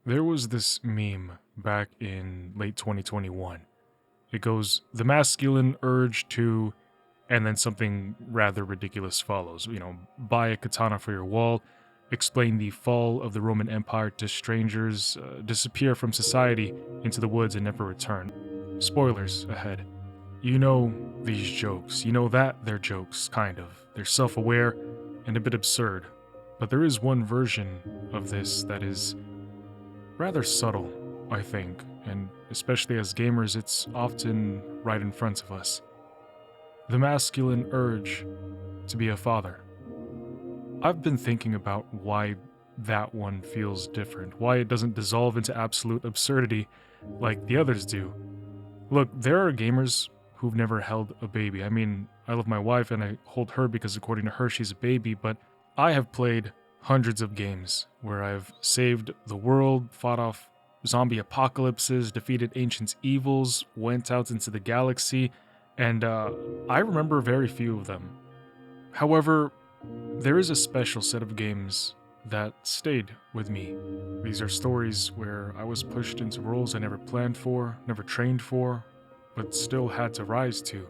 There was this meme back in late 2021. It goes, the masculine urge to, and then something rather ridiculous follows. Buy a katana for your wall, explain the fall of the Roman Empire to strangers, disappear from society into the woods and never return. Spoilers ahead. You know these jokes. You know that they're jokes, kind of. They're self aware and a bit absurd. But there is one version of this that is rather subtle, I think, and especially as gamers, it's often right in front of us. The masculine urge to be a father. I've been thinking about why that one feels different, why it doesn't dissolve into absolute absurdity like the others do. Look, there are gamers who've never held a baby. I mean, I love my wife and I hold her because according to her, she's a baby, but I have played hundreds of games where I've saved the world, fought off zombie apocalypses, defeated ancient evils, went out into the galaxy, and I remember very few of them. However, there is a special set of games that stayed with me. These are stories where I was pushed into roles I never planned for, never trained for, but still had to rise to.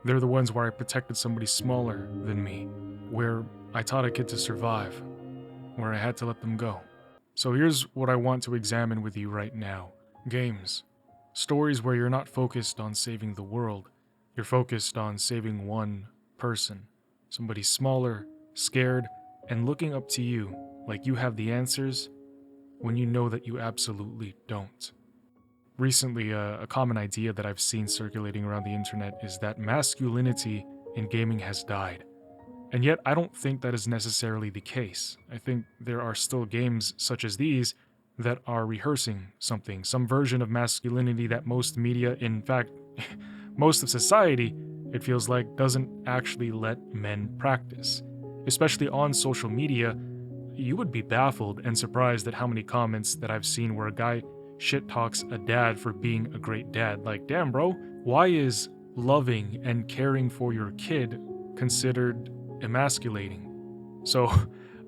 They're the ones where I protected somebody smaller than me, where I taught a kid to survive, where I had to let them go. So here's what I want to examine with you right now. Games. Stories where you're not focused on saving the world. You're focused on saving one person. Somebody smaller, scared, and looking up to you like you have the answers when you know that you absolutely don't. Recently, a common idea that I've seen circulating around the internet is that masculinity in gaming has died. And yet, I don't think that is necessarily the case. I think there are still games such as these that are rehearsing something, some version of masculinity that most media, in fact, most of society, it feels like, doesn't actually let men practice. Especially on social media, you would be baffled and surprised at how many comments that I've seen where a guy shit talks a dad for being a great dad. Like, damn, bro, why is loving and caring for your kid considered emasculating? So,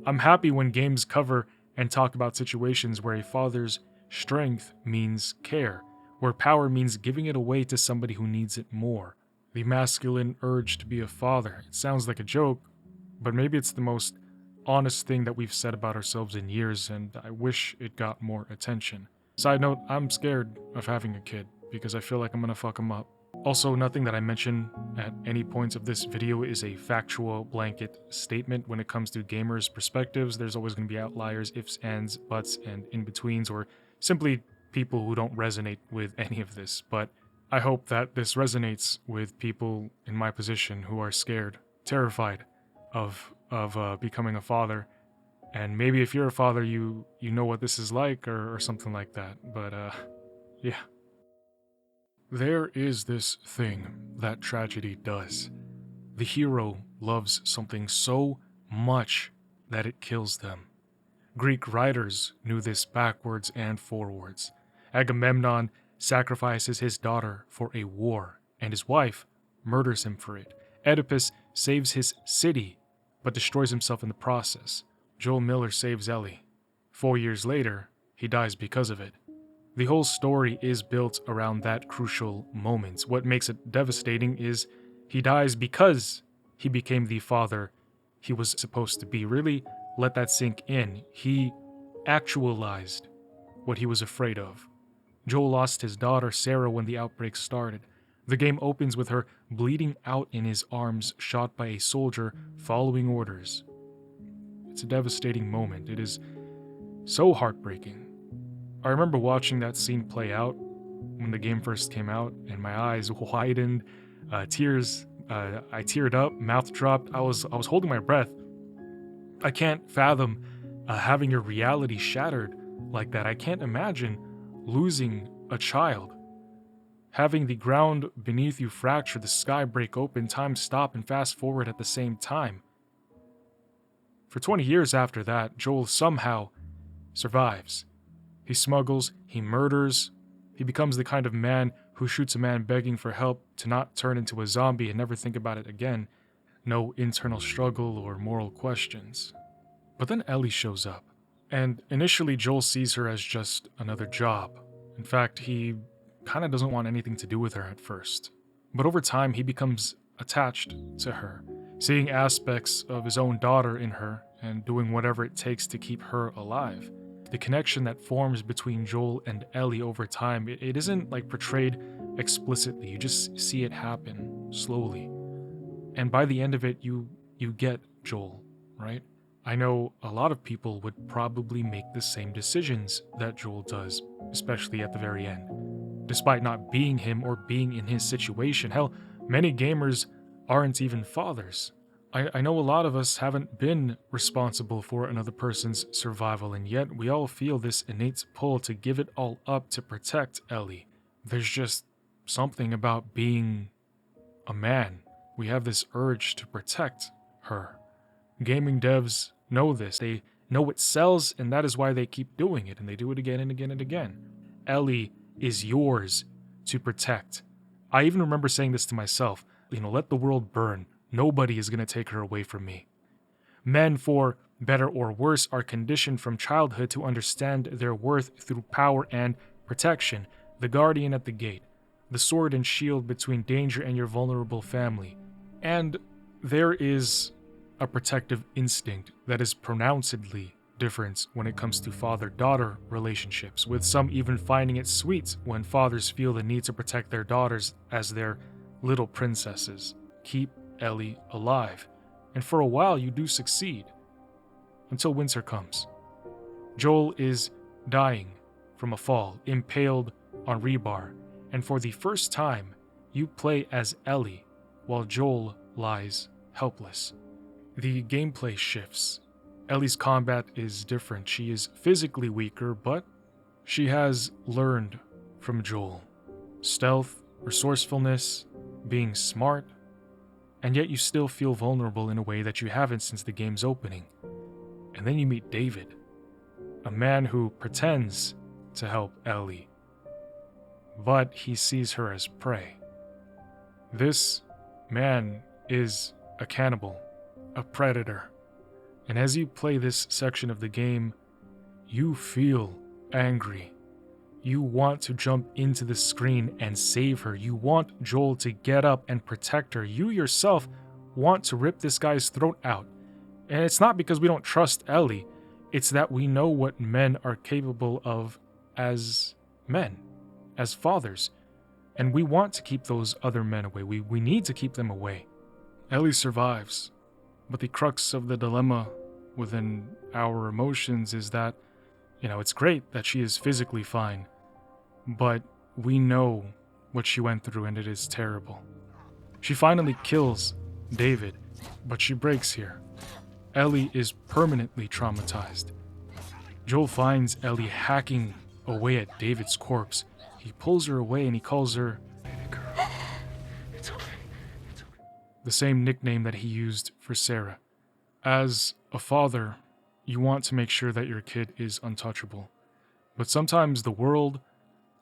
I'm happy when games cover and talk about situations where a father's strength means care, where power means giving it away to somebody who needs it more. The masculine urge to be a father. It sounds like a joke, but maybe it's the most honest thing that we've said about ourselves in years, and I wish it got more attention. Side note, I'm scared of having a kid because I feel like I'm gonna fuck him up. Also, nothing that I mention at any point of this video is a factual blanket statement when it comes to gamers' perspectives. There's always going to be outliers, ifs, ands, buts, and in-betweens, or simply people who don't resonate with any of this. But I hope that this resonates with people in my position who are scared, terrified of becoming a father. And maybe if you're a father, you know what this is like, or something like that. But yeah. There is this thing that tragedy does. The hero loves something so much that it kills them. Greek writers knew this backwards and forwards. Agamemnon sacrifices his daughter for a war, and his wife murders him for it. Oedipus saves his city, but destroys himself in the process. Joel Miller saves Ellie. 4 years later, he dies because of it. The whole story is built around that crucial moment. What makes it devastating is he dies because he became the father he was supposed to be. Really let that sink in. He actualized what he was afraid of. Joel lost his daughter Sarah when the outbreak started. The game opens with her bleeding out in his arms, shot by a soldier following orders. It's a devastating moment. It is so heartbreaking. I remember watching that scene play out when the game first came out, and my eyes widened, I teared up, mouth dropped. I was holding my breath. I can't fathom having your reality shattered like that. I can't imagine losing a child. Having the ground beneath you fracture, the sky break open, time stop and fast forward at the same time. For 20 years after that, Joel somehow survives. He smuggles, he murders, he becomes the kind of man who shoots a man begging for help to not turn into a zombie and never think about it again. No internal struggle or moral questions. But then Ellie shows up, and initially Joel sees her as just another job. In fact, he kind of doesn't want anything to do with her at first. But over time, he becomes attached to her, seeing aspects of his own daughter in her and doing whatever it takes to keep her alive. The connection that forms between Joel and Ellie over time, it isn't like portrayed explicitly. You just see it happen slowly. And by the end of it, you get Joel, right? I know a lot of people would probably make the same decisions that Joel does, especially at the very end. Despite not being him or being in his situation. Hell, many gamers aren't even fathers. I know a lot of us haven't been responsible for another person's survival, and yet we all feel this innate pull to give it all up to protect Ellie. There's just something about being a man. We have this urge to protect her. Gaming devs know this. They know it sells, and that is why they keep doing it, and they do it again and again and again. Ellie is yours to protect. I even remember saying this to myself, let the world burn. Nobody is going to take her away from me. Men, for better or worse, are conditioned from childhood to understand their worth through power and protection, the guardian at the gate, the sword and shield between danger and your vulnerable family. And there is a protective instinct that is pronouncedly different when it comes to father-daughter relationships, with some even finding it sweet when fathers feel the need to protect their daughters as their little princesses. Keep Ellie alive. And for a while you do succeed, until winter comes. Joel is dying from a fall, impaled on rebar, and for the first time you play as Ellie while Joel lies helpless. The gameplay shifts. Ellie's combat is different. She is physically weaker, but she has learned from Joel. Stealth, resourcefulness, being smart, and yet you still feel vulnerable in a way that you haven't since the game's opening. And then you meet David, a man who pretends to help Ellie, but he sees her as prey. This man is a cannibal, a predator. And as you play this section of the game, you feel angry. You want to jump into the screen and save her. You want Joel to get up and protect her. You yourself want to rip this guy's throat out. And it's not because we don't trust Ellie. It's that we know what men are capable of as men, as fathers. And we want to keep those other men away. We need to keep them away. Ellie survives. But the crux of the dilemma within our emotions is that, it's great that she is physically fine, but we know what she went through and it is terrible. She finally kills David, but she breaks here. Ellie is permanently traumatized. Joel finds Ellie hacking away at David's corpse. He pulls her away and he calls her the same nickname that he used for Sarah. As a father, you want to make sure that your kid is untouchable. But sometimes the world,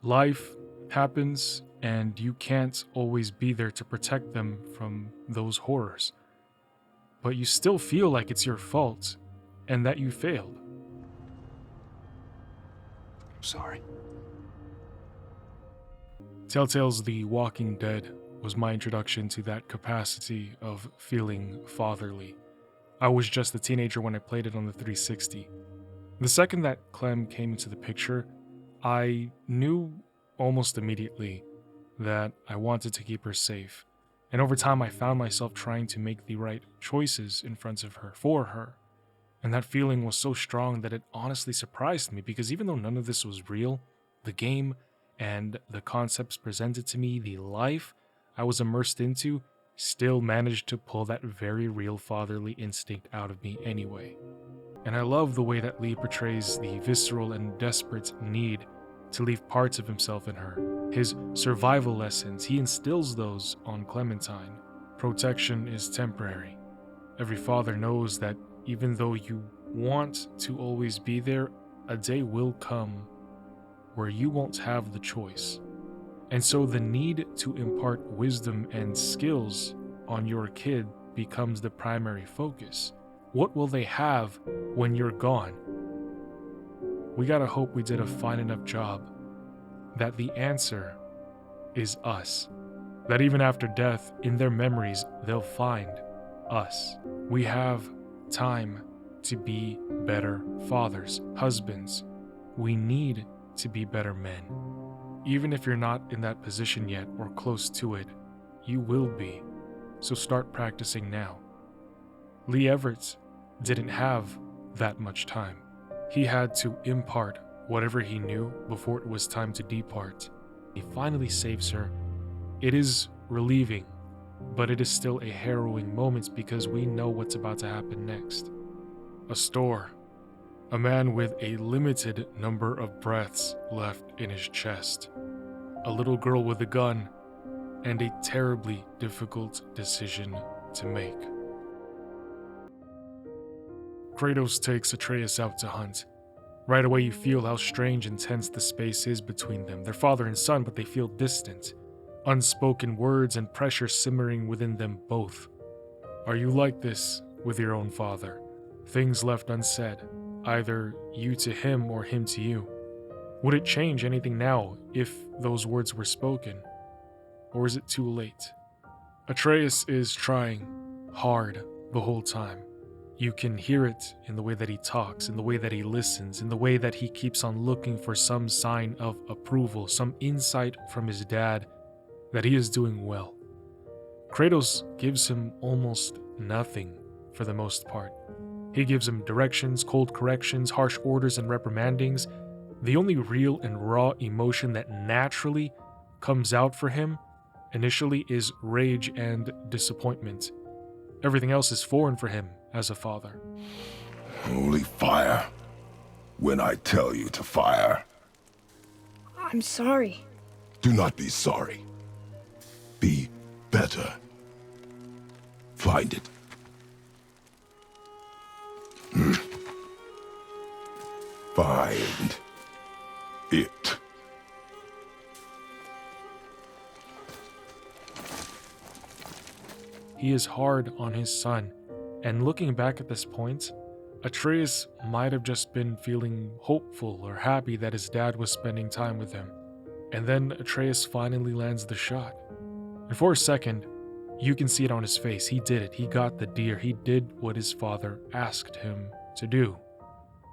life happens, and you can't always be there to protect them from those horrors. But you still feel like it's your fault, and that you failed. Sorry. Telltale's The Walking Dead was my introduction to that capacity of feeling fatherly. I was just a teenager when I played it on the 360. The second that Clem came into the picture, I knew almost immediately that I wanted to keep her safe. And over time I found myself trying to make the right choices in front of her, for her. And that feeling was so strong that it honestly surprised me, because even though none of this was real, the game and the concepts presented to me, the life I was immersed into, still managed to pull that very real fatherly instinct out of me anyway. And I love the way that Lee portrays the visceral and desperate need to leave parts of himself in her. His survival lessons, he instills those on Clementine. Protection is temporary. Every father knows that even though you want to always be there, a day will come where you won't have the choice. And so the need to impart wisdom and skills on your kid becomes the primary focus. What will they have when you're gone? We gotta hope we did a fine enough job that the answer is us. That even after death, in their memories, they'll find us. We have time to be better fathers, husbands. We need to be better men. Even if you're not in that position yet or close to it, you will be. So start practicing now. Lee Everett didn't have that much time. He had to impart whatever he knew before it was time to depart. He finally saves her. It is relieving, but it is still a harrowing moment because we know what's about to happen next. A store. A man with a limited number of breaths left in his chest. A little girl with a gun, and a terribly difficult decision to make. Kratos takes Atreus out to hunt. Right away you feel how strange and tense the space is between them. They're father and son, but they feel distant. Unspoken words and pressure simmering within them both. Are you like this with your own father? Things left unsaid, either you to him or him to you. Would it change anything now if those words were spoken? Or is it too late? Atreus is trying hard the whole time. You can hear it in the way that he talks, in the way that he listens, in the way that he keeps on looking for some sign of approval, some insight from his dad that he is doing well. Kratos gives him almost nothing for the most part. He gives him directions, cold corrections, harsh orders, and reprimandings. The only real and raw emotion that naturally comes out for him initially is rage and disappointment. Everything else is foreign for him as a father. Only fire when I tell you to fire. I'm sorry. Do not be sorry. Be better. Find it. Find it. He is hard on his son, and looking back at this point, Atreus might have just been feeling hopeful or happy that his dad was spending time with him. And then Atreus finally lands the shot. And for a second, you can see it on his face. He did it. He got the deer. He did what his father asked him to do.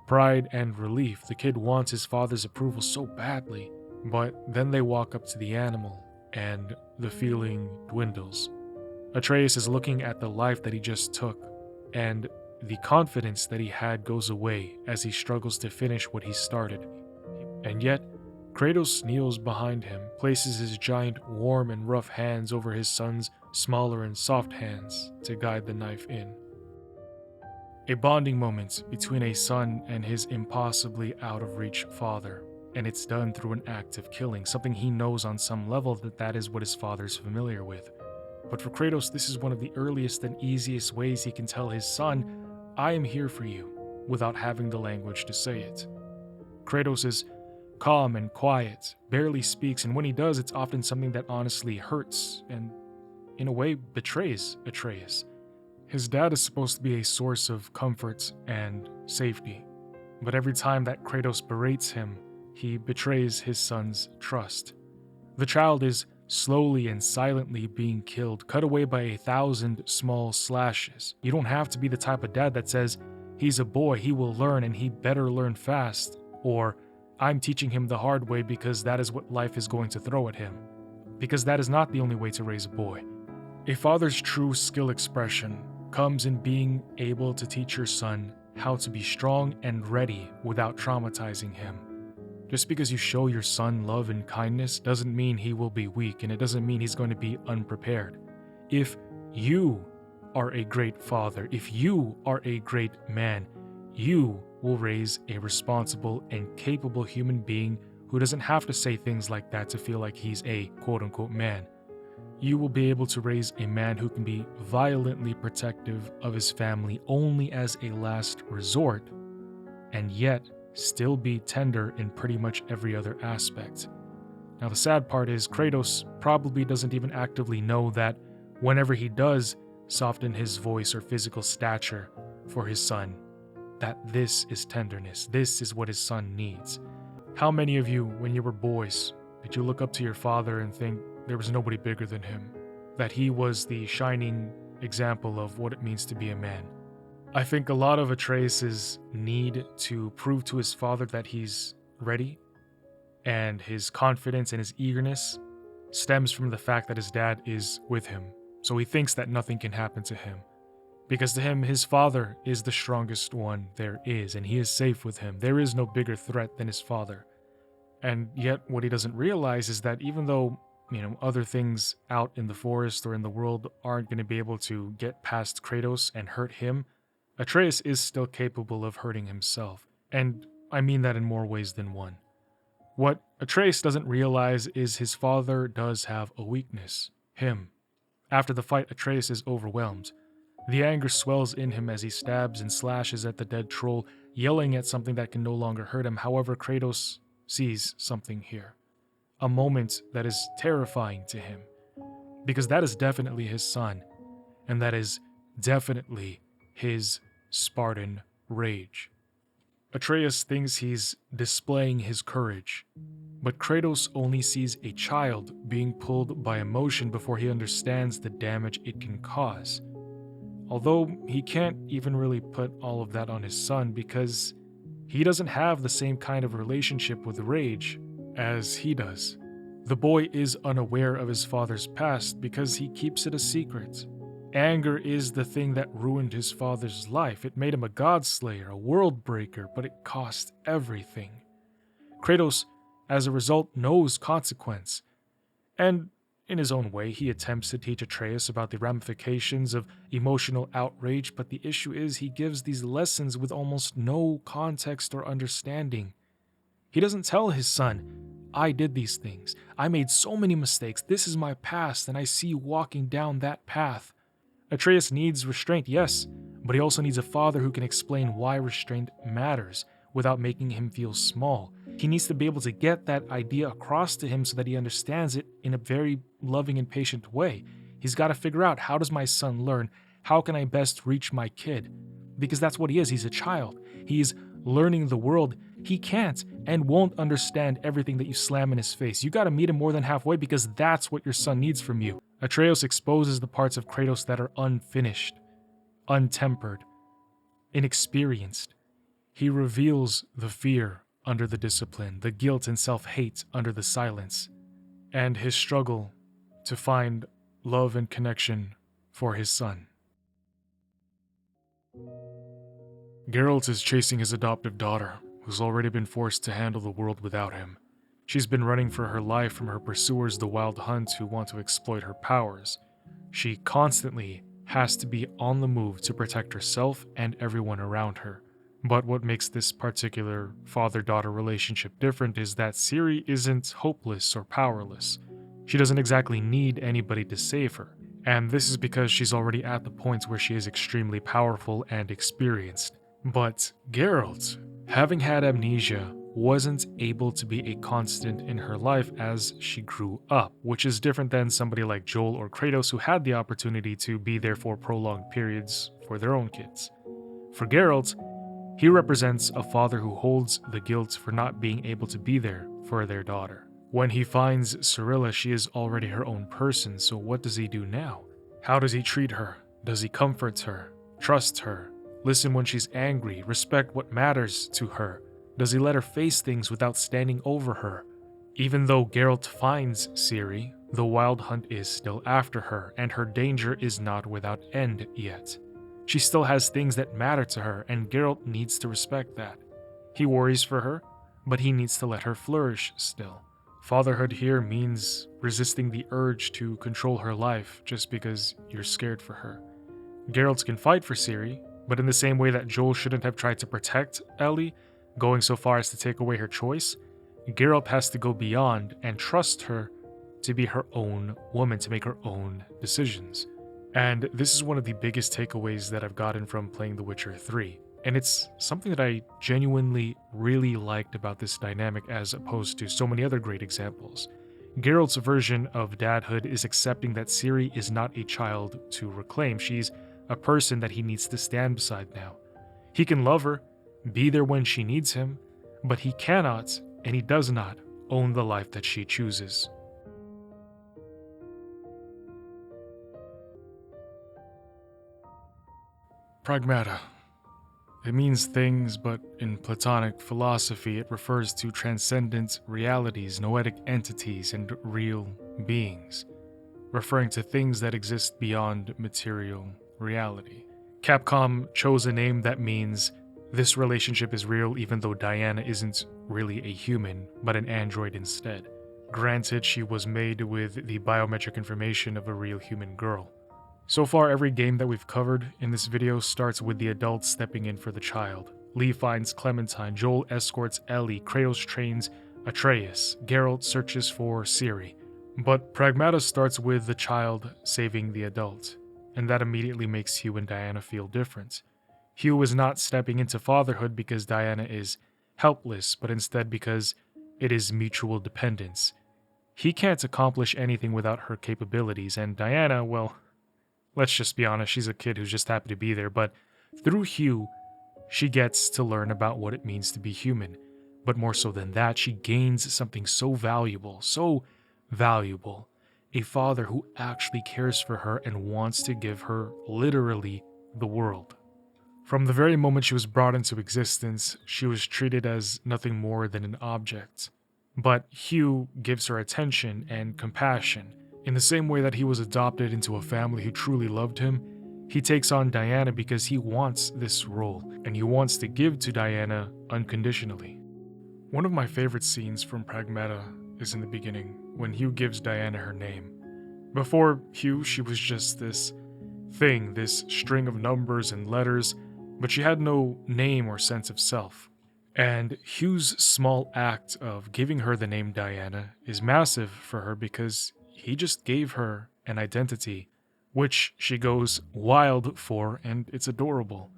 Pride and relief. The kid wants his father's approval so badly. But then they walk up to the animal, and the feeling dwindles. Atreus is looking at the life that he just took, and the confidence that he had goes away as he struggles to finish what he started. And yet, Kratos kneels behind him, places his giant, warm and rough hands over his son's smaller and soft hands to guide the knife in. A bonding moment between a son and his impossibly out-of-reach father, and it's done through an act of killing, something he knows on some level that is what his father's familiar with. But for Kratos, this is one of the earliest and easiest ways he can tell his son, I am here for you, without having the language to say it. Kratos is calm and quiet, barely speaks, and when he does, it's often something that honestly hurts and, in a way, betrays Atreus. His dad is supposed to be a source of comfort and safety, but every time that Kratos berates him, he betrays his son's trust. The child is slowly and silently being killed, cut away by 1,000 small slashes. You don't have to be the type of dad that says, he's a boy, he will learn and he better learn fast, or I'm teaching him the hard way because that is what life is going to throw at him. Because that is not the only way to raise a boy. A father's true skill expression comes in being able to teach your son how to be strong and ready without traumatizing him. Just because you show your son love and kindness doesn't mean he will be weak, and it doesn't mean he's going to be unprepared. If you are a great father, if you are a great man, you will raise a responsible and capable human being who doesn't have to say things like that to feel like he's a quote-unquote man. You will be able to raise a man who can be violently protective of his family only as a last resort, and yet still be tender in pretty much every other aspect. Now, the sad part is Kratos probably doesn't even actively know that whenever he does soften his voice or physical stature for his son, that this is tenderness. This is what his son needs. How many of you, when you were boys, did you look up to your father and think there was nobody bigger than him? That he was the shining example of what it means to be a man? I think a lot of Atreus' need to prove to his father that he's ready and his confidence and his eagerness stems from the fact that his dad is with him. So he thinks that nothing can happen to him. Because to him, his father is the strongest one there is, and he is safe with him. There is no bigger threat than his father. And yet, what he doesn't realize is that even though, other things out in the forest or in the world aren't going to be able to get past Kratos and hurt him, Atreus is still capable of hurting himself. And I mean that in more ways than one. What Atreus doesn't realize is his father does have a weakness, him. After the fight, Atreus is overwhelmed. The anger swells in him as he stabs and slashes at the dead troll, yelling at something that can no longer hurt him. However, Kratos sees something here. A moment that is terrifying to him. Because that is definitely his son. And that is definitely his Spartan rage. Atreus thinks he's displaying his courage, but Kratos only sees a child being pulled by emotion before he understands the damage it can cause. Although he can't even really put all of that on his son because he doesn't have the same kind of relationship with rage as he does. The boy is unaware of his father's past because he keeps it a secret. Anger is the thing that ruined his father's life. It made him a godslayer, a world breaker, but it cost everything. Kratos, as a result, knows consequence. And in his own way, he attempts to teach Atreus about the ramifications of emotional outrage, but the issue is he gives these lessons with almost no context or understanding. He doesn't tell his son, I did these things. I made so many mistakes. This is my past, and I see you walking down that path. Atreus needs restraint, yes, but he also needs a father who can explain why restraint matters without making him feel small. He needs to be able to get that idea across to him so that he understands it in a very loving and patient way. He's got to figure out, how does my son learn? How can I best reach my kid? Because that's what he is. He's a child. He's learning the world. He can't and won't understand everything that you slam in his face. You got to meet him more than halfway because that's what your son needs from you. Atreus exposes the parts of Kratos that are unfinished, untempered, inexperienced. He reveals the fear under the discipline, the guilt and self-hate under the silence, and his struggle to find love and connection for his son. Geralt is chasing his adoptive daughter, who's already been forced to handle the world without him. She's been running for her life from her pursuers, the Wild Hunt, who want to exploit her powers. She constantly has to be on the move to protect herself and everyone around her. But what makes this particular father-daughter relationship different is that Ciri isn't hopeless or powerless. She doesn't exactly need anybody to save her, and this is because she's already at the point where she is extremely powerful and experienced. But Geralt, having had amnesia, wasn't able to be a constant in her life as she grew up, which is different than somebody like Joel or Kratos who had the opportunity to be there for prolonged periods for their own kids. For Geralt, he represents a father who holds the guilt for not being able to be there for their daughter. When he finds Cirilla, she is already her own person, so what does he do now? How does he treat her? Does he comfort her, trust her, listen when she's angry, respect what matters to her? Does he let her face things without standing over her? Even though Geralt finds Ciri, the Wild Hunt is still after her, and her danger is not without end yet. She still has things that matter to her, and Geralt needs to respect that. He worries for her, but he needs to let her flourish still. Fatherhood here means resisting the urge to control her life just because you're scared for her. Geralt can fight for Ciri, but in the same way that Joel shouldn't have tried to protect Ellie, going so far as to take away her choice, Geralt has to go beyond and trust her to be her own woman, to make her own decisions. And this is one of the biggest takeaways that I've gotten from playing The Witcher 3. And it's something that I genuinely really liked about this dynamic as opposed to so many other great examples. Geralt's version of dadhood is accepting that Ciri is not a child to reclaim. She's a person that he needs to stand beside now. He can love her, be there when she needs him, but he cannot, and he does not, own the life that she chooses. Pragmata. It means things, but in Platonic philosophy it refers to transcendent realities, noetic entities, and real beings, referring to things that exist beyond material reality. Capcom chose a name that means this relationship is real even though Diana isn't really a human, but an android instead. Granted, she was made with the biometric information of a real human girl. So far, every game that we've covered in this video starts with the adult stepping in for the child. Lee finds Clementine, Joel escorts Ellie, Kratos trains Atreus, Geralt searches for Ciri. But Pragmata starts with the child saving the adult, and that immediately makes Hugh and Diana feel different. Hugh is not stepping into fatherhood because Diana is helpless, but instead because it is mutual dependence. He can't accomplish anything without her capabilities, and Diana, well, let's just be honest, she's a kid who's just happy to be there, but through Hugh, she gets to learn about what it means to be human. But more so than that, she gains something so valuable, a father who actually cares for her and wants to give her literally the world. From the very moment she was brought into existence, she was treated as nothing more than an object. But Hugh gives her attention and compassion. In the same way that he was adopted into a family who truly loved him, he takes on Diana because he wants this role, and he wants to give to Diana unconditionally. One of my favorite scenes from Pragmata is in the beginning, when Hugh gives Diana her name. Before Hugh, she was just this thing, this string of numbers and letters, but she had no name or sense of self. And Hugh's small act of giving her the name Diana is massive for her because he just gave her an identity, which she goes wild for, and it's adorable.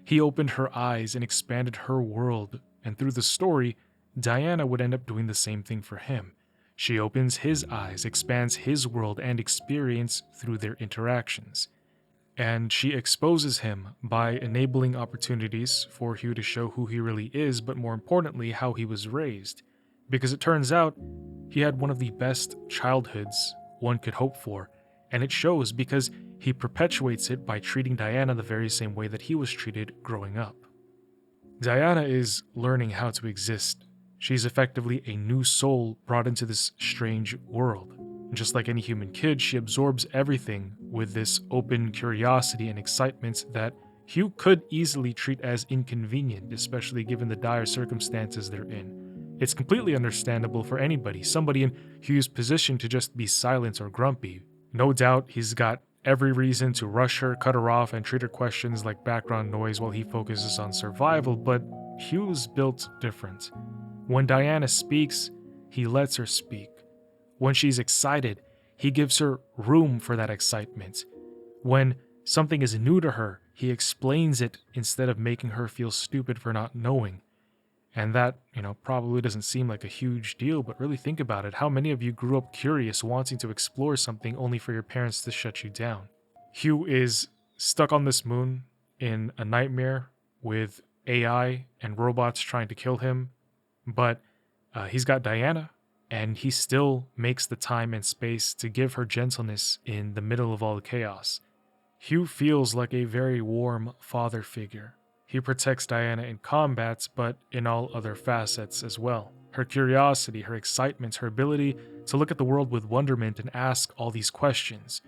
He opened her eyes and expanded her world, and through the story, Diana would end up doing the same thing for him. She opens his eyes, expands his world and experience through their interactions. And she exposes him by enabling opportunities for Hugh to show who he really is, but more importantly, how he was raised. Because it turns out, he had one of the best childhoods one could hope for, and it shows because he perpetuates it by treating Diana the very same way that he was treated growing up. Diana is learning how to exist. She's effectively a new soul brought into this strange world. Just like any human kid, she absorbs everything with this open curiosity and excitement that Hugh could easily treat as inconvenient, especially given the dire circumstances they're in. It's completely understandable for anybody, somebody in Hugh's position, to just be silent or grumpy. No doubt he's got every reason to rush her, cut her off, and treat her questions like background noise while he focuses on survival, but Hugh's built different. When Diana speaks, he lets her speak. When she's excited, he gives her room for that excitement. When something is new to her, he explains it instead of making her feel stupid for not knowing. And that, probably doesn't seem like a huge deal, but really think about it. How many of you grew up curious, wanting to explore something only for your parents to shut you down? Hugh is stuck on this moon in a nightmare with AI and robots trying to kill him, but he's got Diana, and he still makes the time and space to give her gentleness in the middle of all the chaos. Hugh feels like a very warm father figure. He protects Diana in combats, but in all other facets as well. Her curiosity, her excitement, her ability to look at the world with wonderment and ask all these questions.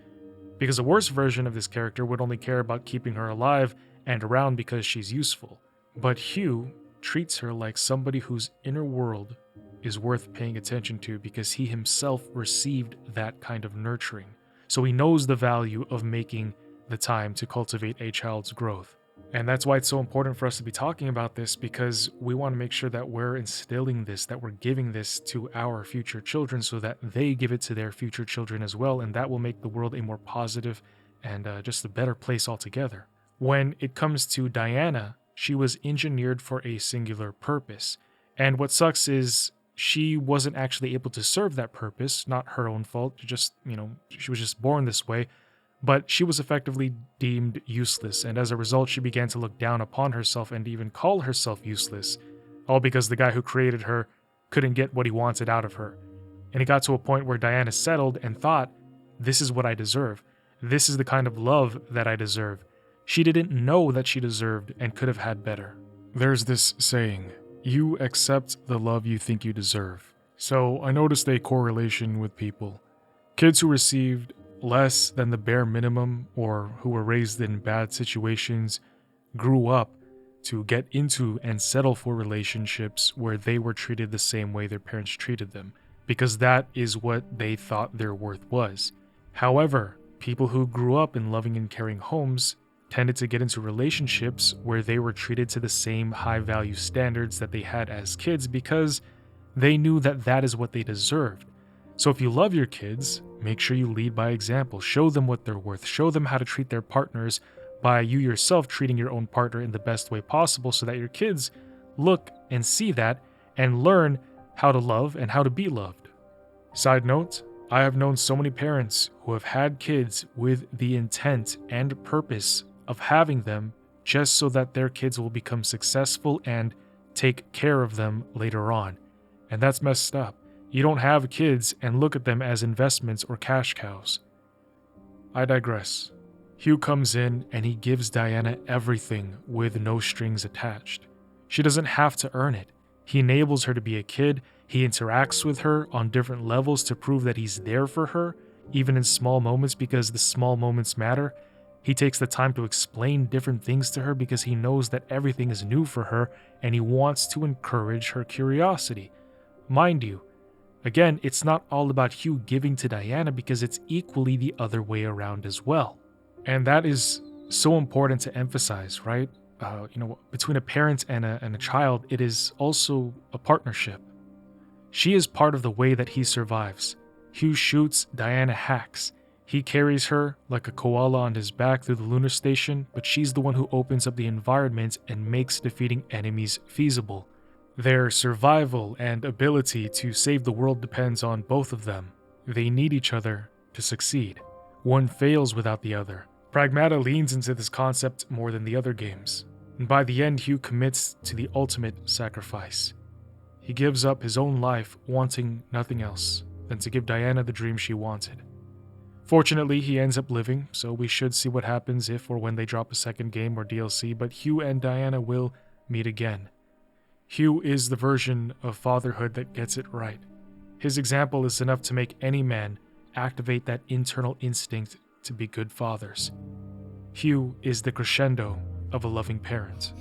Because a worse version of this character would only care about keeping her alive and around because she's useful. But Hugh treats her like somebody whose inner world is worth paying attention to because he himself received that kind of nurturing. So he knows the value of making the time to cultivate a child's growth. And that's why it's so important for us to be talking about this, because we want to make sure that we're instilling this, that we're giving this to our future children so that they give it to their future children as well, and that will make the world a more positive and just a better place altogether. When it comes to Diana, she was engineered for a singular purpose. And what sucks is she wasn't actually able to serve that purpose, not her own fault, just, she was just born this way, but she was effectively deemed useless, and as a result, she began to look down upon herself and even call herself useless, all because the guy who created her couldn't get what he wanted out of her. And it got to a point where Diana settled and thought, this is what I deserve. This is the kind of love that I deserve. She didn't know that she deserved and could have had better. There's this saying, you accept the love you think you deserve. So I noticed a correlation with people. Kids who received less than the bare minimum or who were raised in bad situations grew up to get into and settle for relationships where they were treated the same way their parents treated them, because that is what they thought their worth was. However, people who grew up in loving and caring homes tended to get into relationships where they were treated to the same high-value standards that they had as kids because they knew that that is what they deserved. So if you love your kids, make sure you lead by example. Show them what they're worth. Show them how to treat their partners by you yourself treating your own partner in the best way possible so that your kids look and see that and learn how to love and how to be loved. Side note, I have known so many parents who have had kids with the intent and purpose of having them just so that their kids will become successful and take care of them later on. And that's messed up. You don't have kids and look at them as investments or cash cows. I digress. Hugh comes in and he gives Diana everything with no strings attached. She doesn't have to earn it. He enables her to be a kid. He interacts with her on different levels to prove that he's there for her, even in small moments because the small moments matter. He takes the time to explain different things to her because he knows that everything is new for her and he wants to encourage her curiosity. Mind you, again, it's not all about Hugh giving to Diana because it's equally the other way around as well. And that is so important to emphasize, right? Between a parent and a child, it is also a partnership. She is part of the way that he survives. Hugh shoots, Diana hacks. He carries her like a koala on his back through the lunar station, but she's the one who opens up the environment and makes defeating enemies feasible. Their survival and ability to save the world depends on both of them. They need each other to succeed. One fails without the other. Pragmata leans into this concept more than the other games, and by the end Hugh commits to the ultimate sacrifice. He gives up his own life wanting nothing else than to give Diana the dream she wanted. Fortunately, he ends up living, so we should see what happens if or when they drop a second game or DLC, but Hugh and Diana will meet again. Hugh is the version of fatherhood that gets it right. His example is enough to make any man activate that internal instinct to be good fathers. Hugh is the crescendo of a loving parent.